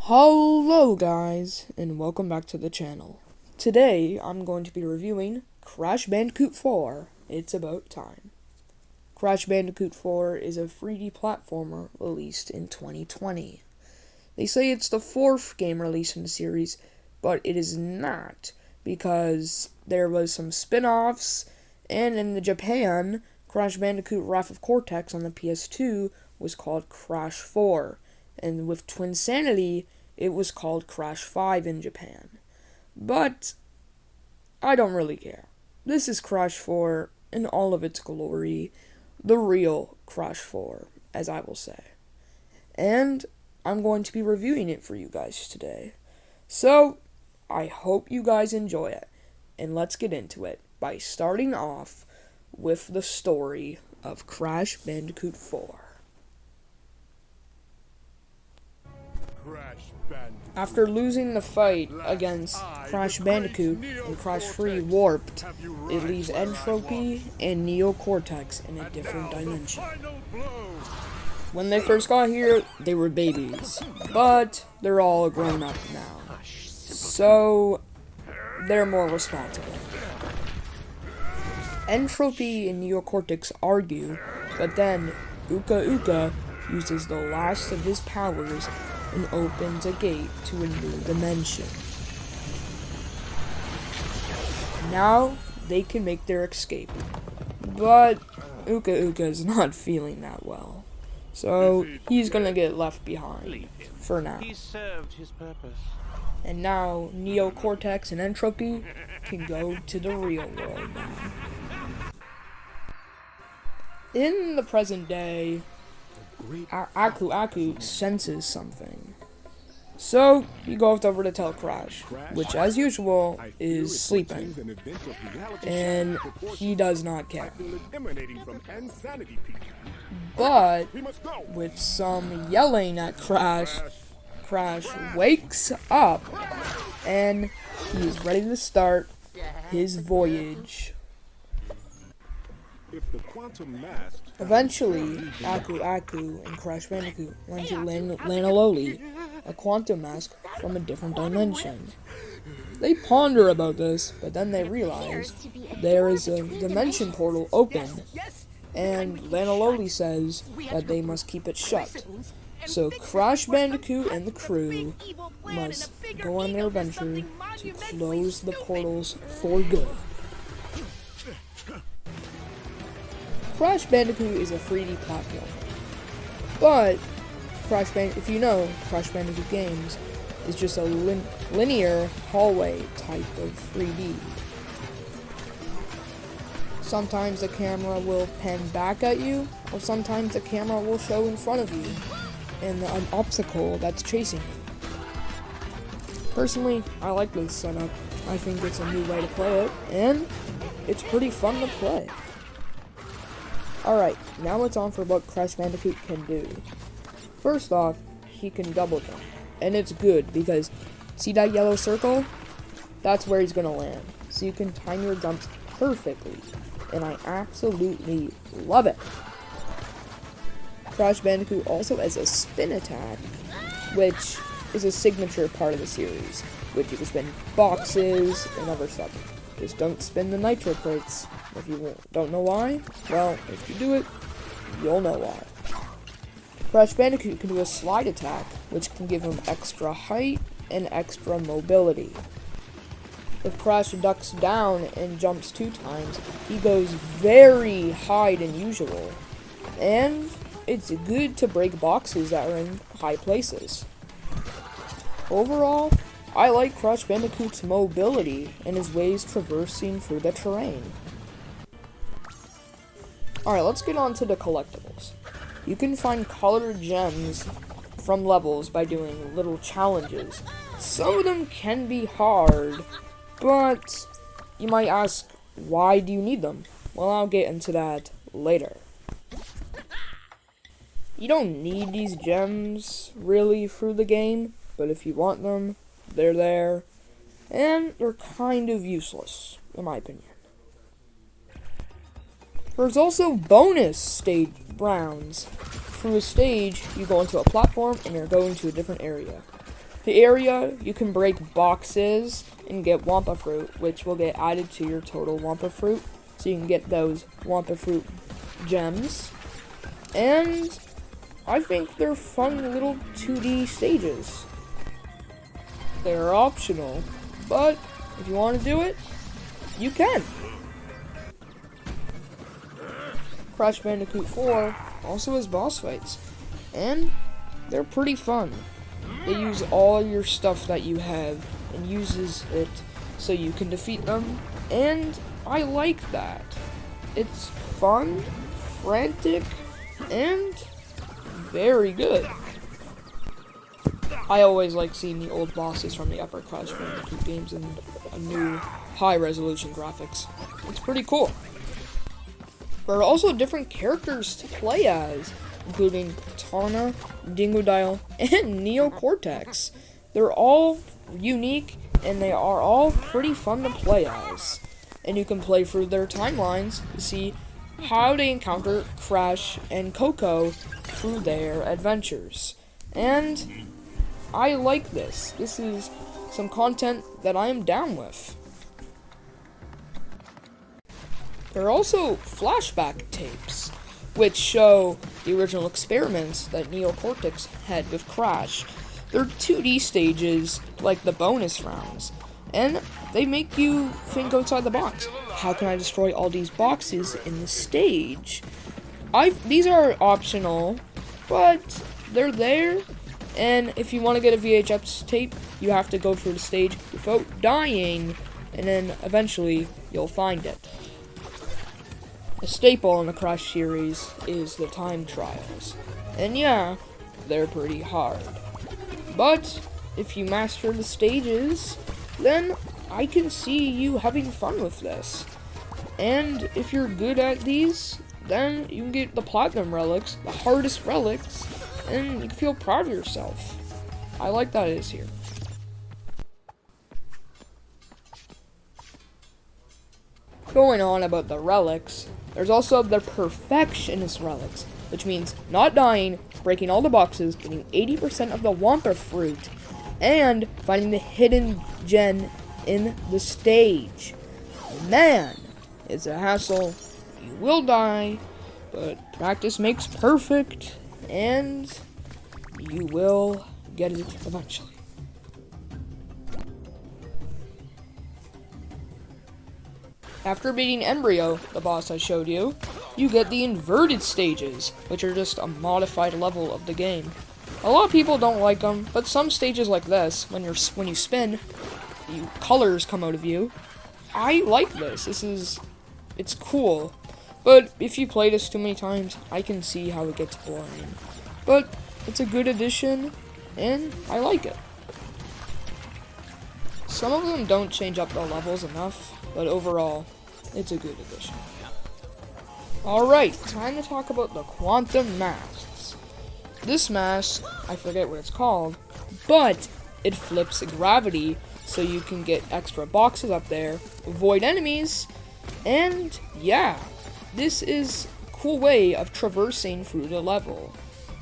Hello guys, and welcome back to the channel. Today, I'm going to be reviewing Crash Bandicoot 4, It's About Time. Crash Bandicoot 4 is a 3D platformer released in 2020. They say it's the fourth game released in the series, but it is not, because there was some spin-offs, and in Japan, Crash Bandicoot Wrath of Cortex on the PS2 was called Crash 4. And with Twinsanity, it was called Crash 5 in Japan. But I don't really care. This is Crash 4 in all of its glory, the real Crash 4, as I will say. And I'm going to be reviewing it for you guys today. So, I hope you guys enjoy it. And let's get into it by starting off with the story of Crash Bandicoot 4. After losing the fight against Crash Bandicoot and Crash 3 Warped, it leaves Entropy and Neo Cortex in a different dimension. When they first got here, they were babies, but they're all grown up now, so they're more responsible. Entropy and Neo Cortex argue, but then Uka Uka uses the last of his powers and opens a gate to a new dimension. Now, they can make their escape. But Uka Uka is not feeling that well. So, he's gonna get left behind. For now. He served his purpose. And now, Neo Cortex and Entropy can go to the real world now. In the present day, Aku Aku senses something. So, he goes over to tell Crash, which as usual is sleeping. And he does not care. But, with some yelling at Crash, Crash wakes up and he's ready to start his voyage. Eventually, Aku Aku and Crash Bandicoot run to Lanaloli, a quantum mask from a different dimension. They ponder about this, but then they realize there is a dimension portal open, and Lanaloli says that they must keep it shut. So Crash Bandicoot and the crew must go on their adventure to close the portals for good. Crash Bandicoot is a 3D platform, but if you know, Crash Bandicoot games is just a linear hallway type of 3D. Sometimes the camera will pan back at you, or sometimes the camera will show in front of you, and an obstacle that's chasing you. Personally, I like this setup. I think it's a new way to play it, and it's pretty fun to play. Alright, now it's on for what Crash Bandicoot can do. First off, he can double jump. And it's good because, see that yellow circle? That's where he's gonna land. So you can time your jumps perfectly. And I absolutely love it. Crash Bandicoot also has a spin attack, which is a signature part of the series. Which you can spin boxes and other stuff. Just don't spin the nitro crates. If you don't know why, well, if you do it, you'll know why. Crash Bandicoot can do a slide attack, which can give him extra height and extra mobility. If Crash ducks down and jumps 2 times, he goes very high than usual. And it's good to break boxes that are in high places. Overall, I like Crash Bandicoot's mobility and his ways traversing through the terrain. Alright, let's get on to the collectibles. You can find colored gems from levels by doing little challenges. Some of them can be hard, but you might ask, why do you need them? Well, I'll get into that later. You don't need these gems, really, through the game, but if you want them, they're there, and they're kind of useless, in my opinion. There's also bonus stage rounds. Through a stage, you go into a platform and you're going to a different area. The area, you can break boxes and get Wampa Fruit, which will get added to your total Wampa Fruit. So you can get those Wampa Fruit gems. And I think they're fun little 2D stages. They're optional, but if you want to do it, you can. Crash Bandicoot 4 also has boss fights, and they're pretty fun. They use all your stuff that you have and uses it so you can defeat them, and I like that. It's fun, frantic, and very good. I always like seeing the old bosses from the upper Crash Bandicoot games in a new high-resolution graphics. It's pretty cool. There are also different characters to play as, including Tana, Dingodile, and Neocortex. They're all unique, and they are all pretty fun to play as. And you can play through their timelines to see how they encounter Crash and Coco through their adventures. And I like this. This is some content that I am down with. There are also flashback tapes, which show the original experiments that Neocortex had with Crash. They're 2D stages, like the bonus rounds, and they make you think outside the box. How can I destroy all these boxes in the stage? These are optional, but they're there, and if you want to get a VHS tape, you have to go through the stage without dying, and then eventually you'll find it. A staple in the Crash series is the time trials, and yeah, they're pretty hard. But if you master the stages, then I can see you having fun with this. And if you're good at these, then you can get the platinum relics, the hardest relics, and you can feel proud of yourself. I like that it is here. Going on about the relics, there's also the perfectionist relics, which means not dying, breaking all the boxes, getting 80% of the Wampa Fruit, and finding the hidden gem in the stage. Man, it's a hassle. You will die, but practice makes perfect, and you will get it eventually. After beating Embryo, the boss I showed you, you get the inverted stages, which are just a modified level of the game. A lot of people don't like them, but some stages like this, when you spin, colors come out of you. I like this. It's cool. But if you play this too many times, I can see how it gets boring. But it's a good addition, and I like it. Some of them don't change up the levels enough, but overall, it's a good addition. Alright, time to talk about the Quantum Masks. This mask, I forget what it's called, but it flips gravity so you can get extra boxes up there, avoid enemies, and yeah, this is a cool way of traversing through the level,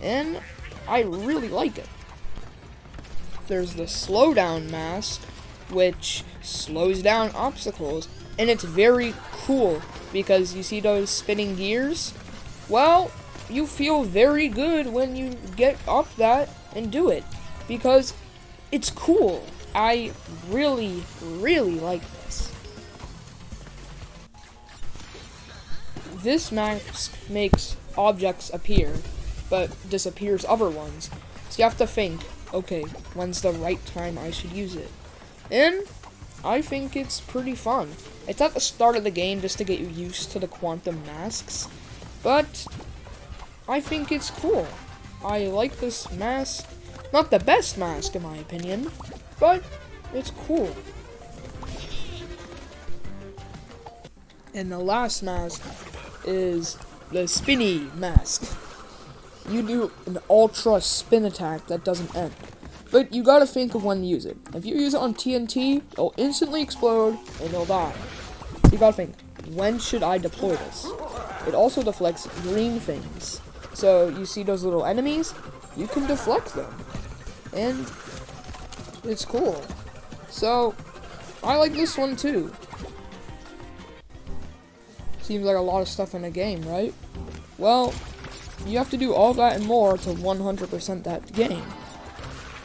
and I really like it. There's the slowdown mask, which slows down obstacles, and it's very cool because you see those spinning gears? Well, you feel very good when you get up that and do it because it's cool. I really, really like this. This mask makes objects appear, but disappears other ones. So you have to think, okay, when's the right time I should use it? And I think it's pretty fun. It's at the start of the game just to get you used to the quantum masks, but I think it's cool. I like this mask. Not the best mask in my opinion, but it's cool. And the last mask is the spinny mask. You do an ultra spin attack that doesn't end. But you gotta think of when to use it. If you use it on TNT, it'll instantly explode and you'll die. So you gotta think, when should I deploy this? It also deflects green things. So you see those little enemies? You can deflect them. And it's cool. So, I like this one too. Seems like a lot of stuff in a game, right? Well, you have to do all that and more to 100% that game.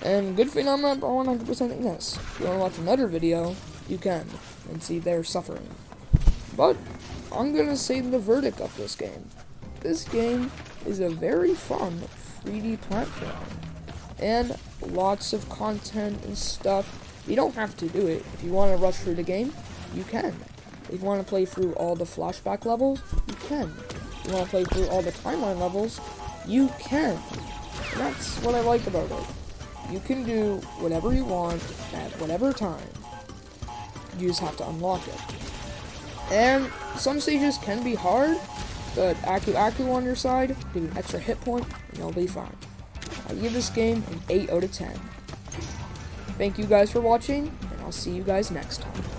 And good thing I'm not 100%ing this. If you want to watch another video, you can, and see their suffering. But, I'm gonna say the verdict of this game. This game is a very fun 3D platform. And lots of content and stuff. You don't have to do it. If you want to rush through the game, you can. If you want to play through all the flashback levels, you can. If you want to play through all the timeline levels, you can. And that's what I like about it. You can do whatever you want at whatever time. You just have to unlock it. And some stages can be hard, but Aku on your side, give you an extra hit point, and you'll be fine. I give this game an 8 out of 10. Thank you guys for watching, and I'll see you guys next time.